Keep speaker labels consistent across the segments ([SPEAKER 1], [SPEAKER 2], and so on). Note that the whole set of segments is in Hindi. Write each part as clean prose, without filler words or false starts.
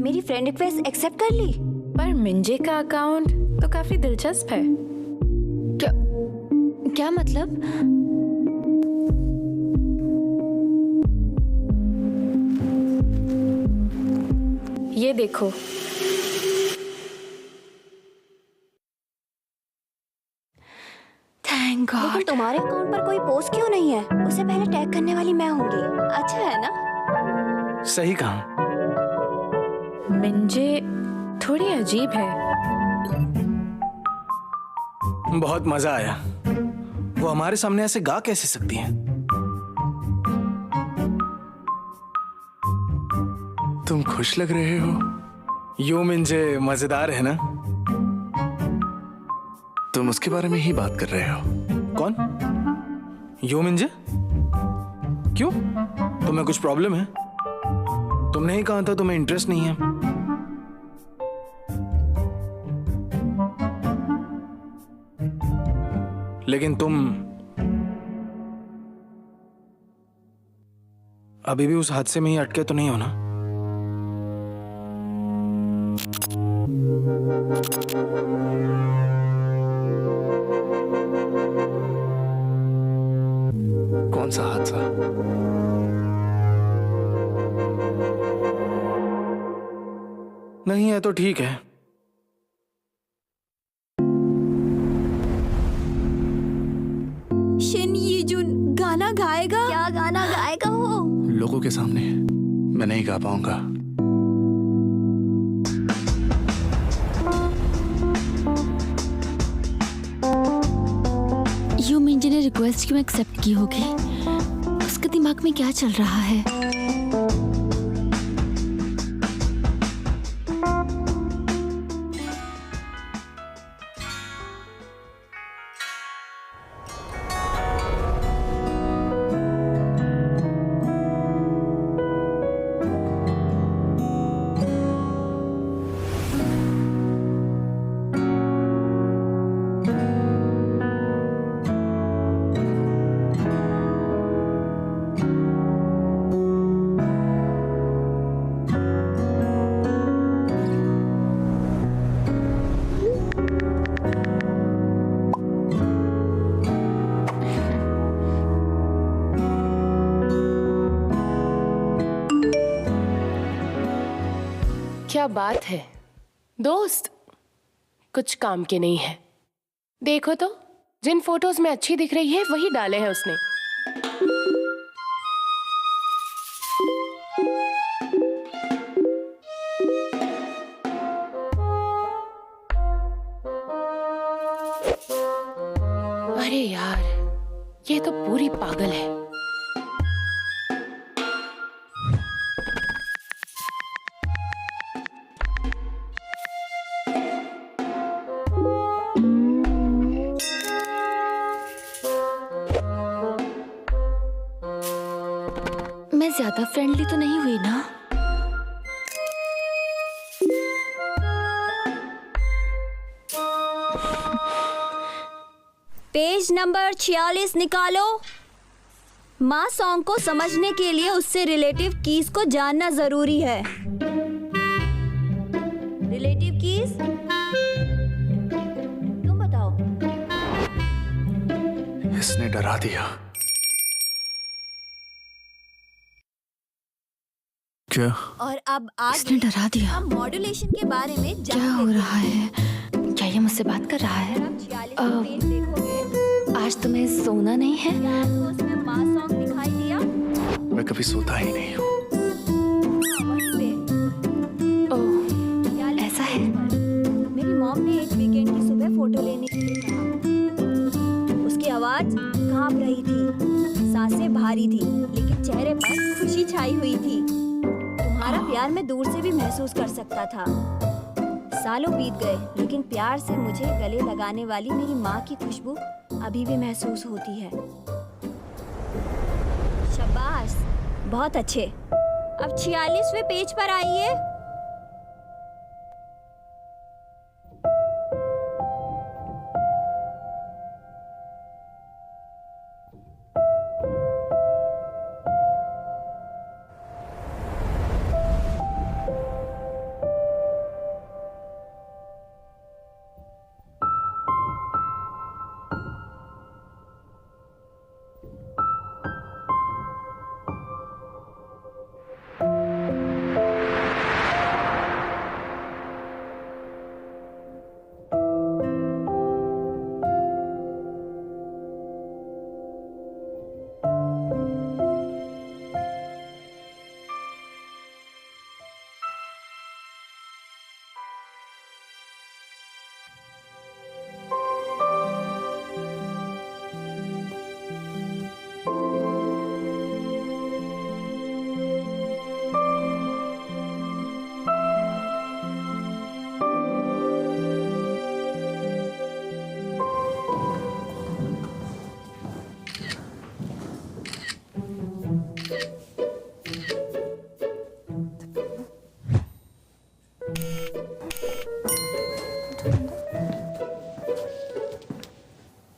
[SPEAKER 1] मेरी फ्रेंड रिक्वेस्ट एक्सेप्ट कर ली।
[SPEAKER 2] पर मिंजे का अकाउंट तो काफी दिलचस्प है।
[SPEAKER 1] क्या मतलब?
[SPEAKER 2] ये देखो।
[SPEAKER 1] Thank God. लेकिन तुम्हारे अकाउंट पर कोई पोस्ट क्यों नहीं है? उसे पहले टैग करने वाली मैं होंगी। अच्छा है ना?
[SPEAKER 3] सही कहा।
[SPEAKER 2] मिंजे थोड़ी अजीब है।
[SPEAKER 3] बहुत मजा आया। वो हमारे सामने ऐसे गा कैसे सकती हैं? तुम खुश लग रहे हो। यो मिंजे मजेदार है ना? तुम उसके बारे में ही बात कर रहे हो। कौन? यो मिंजे? क्यों? तुम्हें कुछ प्रॉब्लम है? तुमने ही कहा था तुम्हें इंटरेस्ट नहीं है। लेकिन तुम अभी भी उस हादसे में ही अटके तो नहीं हो ना? कौन सा हादसा? नहीं है तो ठीक है।
[SPEAKER 1] शिन यीजुन गाना गाएगा? क्या गाना गाएगा वो?
[SPEAKER 3] लोगों के सामने मैं नहीं गा पाऊंगा।
[SPEAKER 1] यू मिंजे ने रिक्वेस्ट क्यों एक्सेप्ट की होगी? उसके दिमाग में क्या चल रहा है?
[SPEAKER 2] क्या बात है दोस्त, कुछ काम के नहीं है। देखो तो, जिन फोटोज में अच्छी दिख रही है वही डाले हैं उसने। अरे यार, ये तो पूरी पागल है।
[SPEAKER 1] मैं ज्यादा फ्रेंडली तो नहीं हुई ना? पेज नंबर 46 निकालो। माँ सॉन्ग को समझने के लिए उससे रिलेटिव कीज को जानना जरूरी है। रिलेटिव कीज तुम बताओ।
[SPEAKER 3] इसने डरा दिया। क्या?
[SPEAKER 1] और अब इसने डरा दिया। हम मॉड्यूलेशन के बारे में क्या हो रहा है? क्या ये मुझसे बात कर रहा है? आज तुम्हें सोना नहीं है? आपको उसमें माँ सॉन्ग दिखाई दिया?
[SPEAKER 3] मैं कभी सोता ही नहीं हूँ।
[SPEAKER 1] ओह, ऐसा है। मेरी मॉम ने एक वीकेंड की सुबह फोटो लेने के लिए कहा। उसकी आवाज कांप रही थी, सांसें भारी थी, लेकिन चेहरे पर खुशी छाई हुई थी। तुम्हारा प्यार मैं दूर से भी महसूस कर सकता था। सालों बीत गए, लेकिन प्यार से मुझे गले लगाने वाली मेरी माँ की खुशबू अभी भी महसूस होती है। शाबाश, बहुत अच्छे। अब 46वें पेज पर आइए।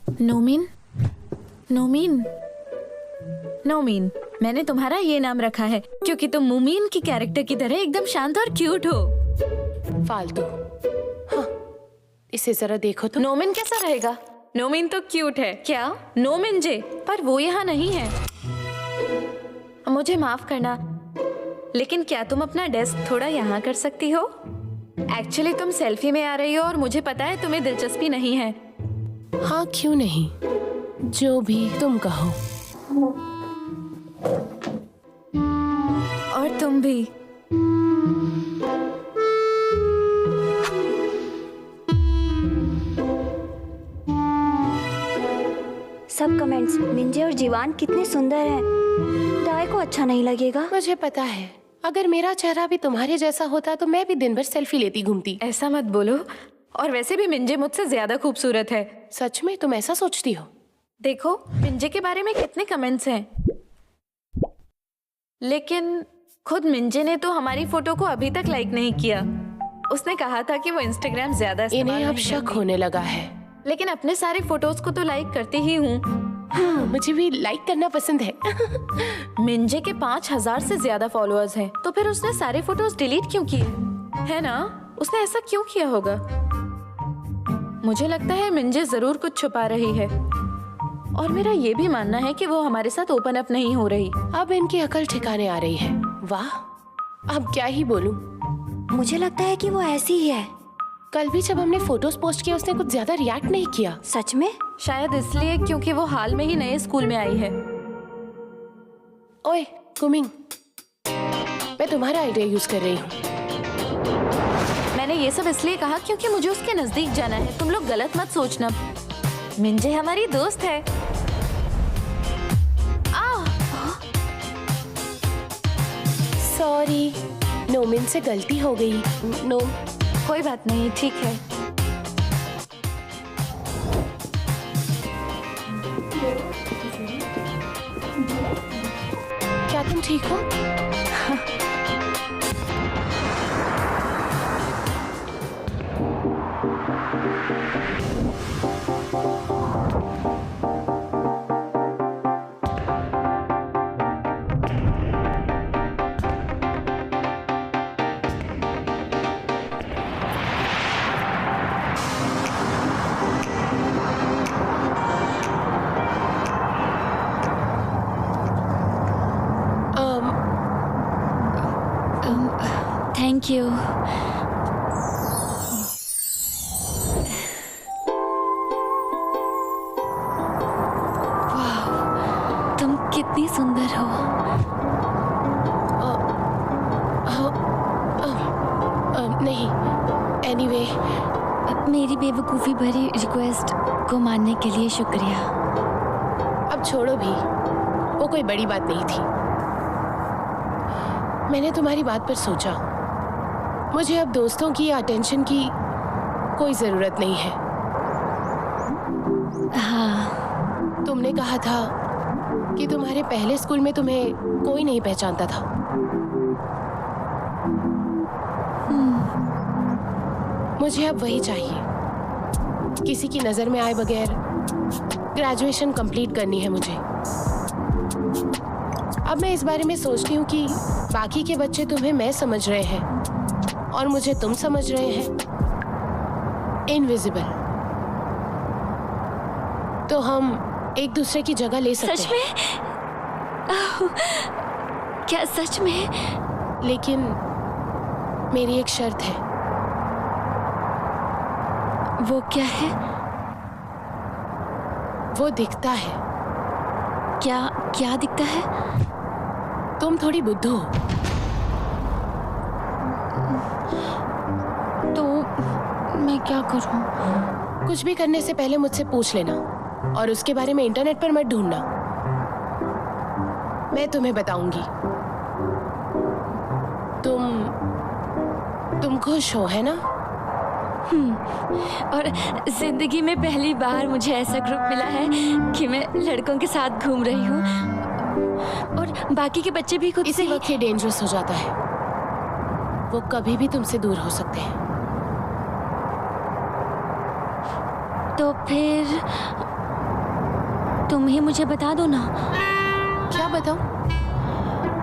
[SPEAKER 4] नोमीन, नोमीन, नोमीन। मैंने तुम्हारा ये नाम रखा है क्योंकि तुम मुमीन की कैरेक्टर की तरह एकदम शांत और क्यूट हो।
[SPEAKER 2] फालतू। हाँ, इसे जरा देखो तो।
[SPEAKER 4] नोमिन कैसा रहेगा? नोमिन तो क्यूट है। क्या? नोमिन जे, पर वो यहाँ नहीं है। मुझे माफ करना, लेकिन क्या तुम अपना डेस्क थोड़ा यहाँ कर सकती हो? एक्चुअली तुम सेल्फी में आ रही हो और मुझे पता है तुम्हें दिलचस्पी नहीं है।
[SPEAKER 2] हाँ, क्यों नहीं, जो भी तुम कहो।
[SPEAKER 4] और तुम भी।
[SPEAKER 1] सब कमेंट्स मिंजे और जीवान कितने सुंदर हैं। दाई को अच्छा नहीं लगेगा।
[SPEAKER 2] मुझे पता है, अगर मेरा चेहरा भी तुम्हारे जैसा होता तो मैं भी दिन भर सेल्फी लेती घूमती।
[SPEAKER 4] ऐसा मत बोलो। और वैसे भी मिंजे मुझसे ज्यादा खूबसूरत है।
[SPEAKER 2] सच में तुम ऐसा सोचती हो?
[SPEAKER 4] देखो, मिंजे के बारे में कितने कमेंट्स हैं, लेकिन खुद मिंजे ने तो हमारी फोटो को अभी तक लाइक नहीं किया। उसने कहा था कि वो इंस्टाग्राम ज्यादा इस्तेमाल
[SPEAKER 2] इन्हें अब
[SPEAKER 4] नहीं
[SPEAKER 2] शक
[SPEAKER 4] करती।
[SPEAKER 2] होने लगा है।
[SPEAKER 4] लेकिन अपने सारे फोटोज को तो लाइक करती ही हूँ।
[SPEAKER 2] हाँ, मुझे भी लाइक करना पसंद है।
[SPEAKER 4] मिंजे के 5000 से ज्यादा फॉलोअर्स हैं, तो फिर उसने सारे फोटोज डिलीट क्यों किए? है ना? उसने ऐसा क्यों किया होगा? मुझे लगता है मिंजे जरूर कुछ छुपा रही है। और मेरा ये भी मानना है कि वो हमारे साथ ओपन अप नहीं हो रही।
[SPEAKER 2] अब इनकी अकल ठिकाने आ रही है। वाह, अब क्या ही बोलूं।
[SPEAKER 1] मुझे लगता है कि वो ऐसी ही है।
[SPEAKER 2] कल भी जब हमने फोटोज पोस्ट किए उसने कुछ ज्यादा रिएक्ट नहीं किया।
[SPEAKER 1] सच में?
[SPEAKER 4] शायद इसलिए क्योंकि वो हाल में ही नए स्कूल में आई है।
[SPEAKER 2] ओए कुमिंग, मैं तुम्हारा आइडिया यूज कर रही हूँ।
[SPEAKER 4] मैंने ये सब इसलिए कहा क्योंकि मुझे उसके नजदीक जाना है। तुम लोग गलत मत सोचना। मिंजे हमारी दोस्त है।
[SPEAKER 2] सॉरी, नोमिन से गलती हो गई।
[SPEAKER 4] कोई बात नहीं, ठीक है।
[SPEAKER 2] क्या तुम ठीक हो?
[SPEAKER 4] Thank you. तुम कितनी सुंदर हो।
[SPEAKER 2] नहीं, एनीवे,
[SPEAKER 4] मेरी बेवकूफ़ी भरी रिक्वेस्ट को मानने के लिए शुक्रिया।
[SPEAKER 2] अब छोड़ो भी, वो कोई बड़ी बात नहीं थी। मैंने तुम्हारी बात पर सोचा, मुझे अब दोस्तों की अटेंशन की कोई जरूरत नहीं है।
[SPEAKER 4] हाँ,
[SPEAKER 2] तुमने कहा था कि तुम्हारे पहले स्कूल में तुम्हें कोई नहीं पहचानता था। मुझे अब वही चाहिए। किसी की नजर में आए बगैर ग्रेजुएशन कंप्लीट करनी है मुझे। अब मैं इस बारे में सोचती हूँ कि बाकी के बच्चे तुम्हें मैं समझ रहे हैं और मुझे तुम समझ रहे हैं इनविजिबल। तो हम एक दूसरे की जगह ले सकते
[SPEAKER 4] सच
[SPEAKER 2] हैं।
[SPEAKER 4] में? क्या सच में?
[SPEAKER 2] लेकिन मेरी एक शर्त है।
[SPEAKER 4] वो क्या है?
[SPEAKER 2] वो दिखता है।
[SPEAKER 4] क्या क्या दिखता है?
[SPEAKER 2] तुम थोड़ी बुद्धू हो।
[SPEAKER 4] तो मैं क्या करूं?
[SPEAKER 2] कुछ भी करने से पहले मुझसे पूछ लेना और उसके बारे में इंटरनेट पर मत ढूंढना। मैं तुम्हें बताऊंगी। तुम खुश हो, है ना?
[SPEAKER 4] और जिंदगी में पहली बार मुझे ऐसा ग्रुप मिला है कि मैं लड़कों के साथ घूम रही हूँ और बाकी के बच्चे भी खुद से
[SPEAKER 2] इसी वक्त ये डेंजरस हो जाता है। वो कभी भी तुमसे दूर हो सकते हैं।
[SPEAKER 4] तो फिर
[SPEAKER 1] तुम ही मुझे बता दो ना।
[SPEAKER 2] क्या बताऊं?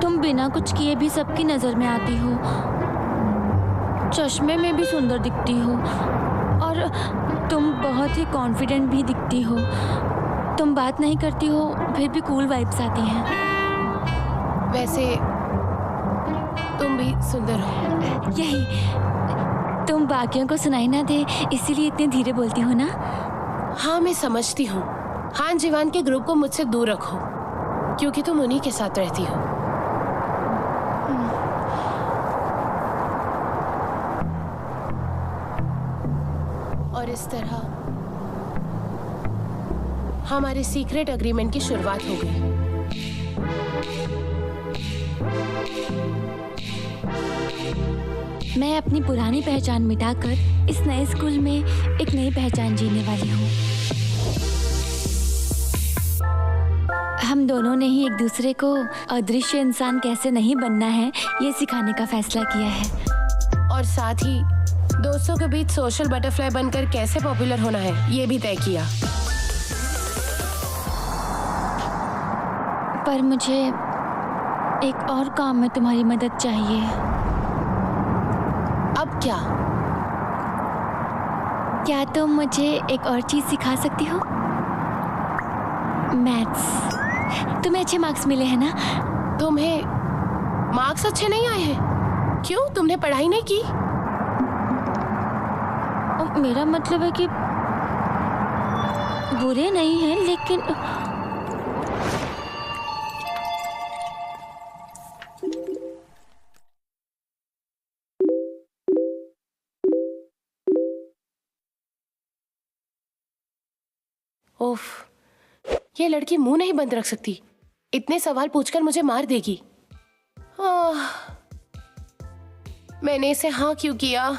[SPEAKER 1] तुम बिना कुछ किए भी सबकी नजर में आती हो, चश्मे में भी सुंदर दिखती हो और तुम बहुत ही कॉन्फिडेंट भी दिखती हो। तुम बात नहीं करती हो फिर भी कूल वाइब्स आती हैं।
[SPEAKER 2] वैसे तुम भी सुंदर हो।
[SPEAKER 1] यही, तुम बाकियों को सुनाई ना दे इसीलिए इतने धीरे बोलती हो ना।
[SPEAKER 2] हाँ मैं समझती हूँ। हान जीवान के ग्रुप को मुझसे दूर रखो क्योंकि तुम उन्हीं के साथ रहती हो। और इस तरह हमारे सीक्रेट एग्रीमेंट की शुरुआत हो गई।
[SPEAKER 1] मैं अपनी पुरानी पहचान मिटाकर इस नए स्कूल में एक नई पहचान जीने वाली हूँ। हम दोनों ने ही एक दूसरे को अदृश्य इंसान कैसे नहीं बनना है ये सिखाने का फैसला किया है।
[SPEAKER 2] और साथ ही दोस्तों के बीच सोशल बटरफ्लाई बनकर कैसे पॉपुलर होना है ये भी तय किया।
[SPEAKER 1] पर मुझे एक और काम में तुम्हारी मदद चाहिए।
[SPEAKER 2] अब क्या?
[SPEAKER 1] क्या तुम मुझे एक और चीज सिखा सकती हो? मैथ्स। तुम्हें अच्छे मार्क्स मिले हैं ना?
[SPEAKER 2] तुम्हें मार्क्स अच्छे नहीं आए हैं? क्यों, तुमने पढ़ाई नहीं की?
[SPEAKER 1] मेरा मतलब है कि बुरे नहीं हैं लेकिन
[SPEAKER 2] ओफ, ये लड़की मुंह नहीं बंद रख सकती। इतने सवाल पूछकर मुझे मार देगी। मैंने इसे हाँ क्यों किया?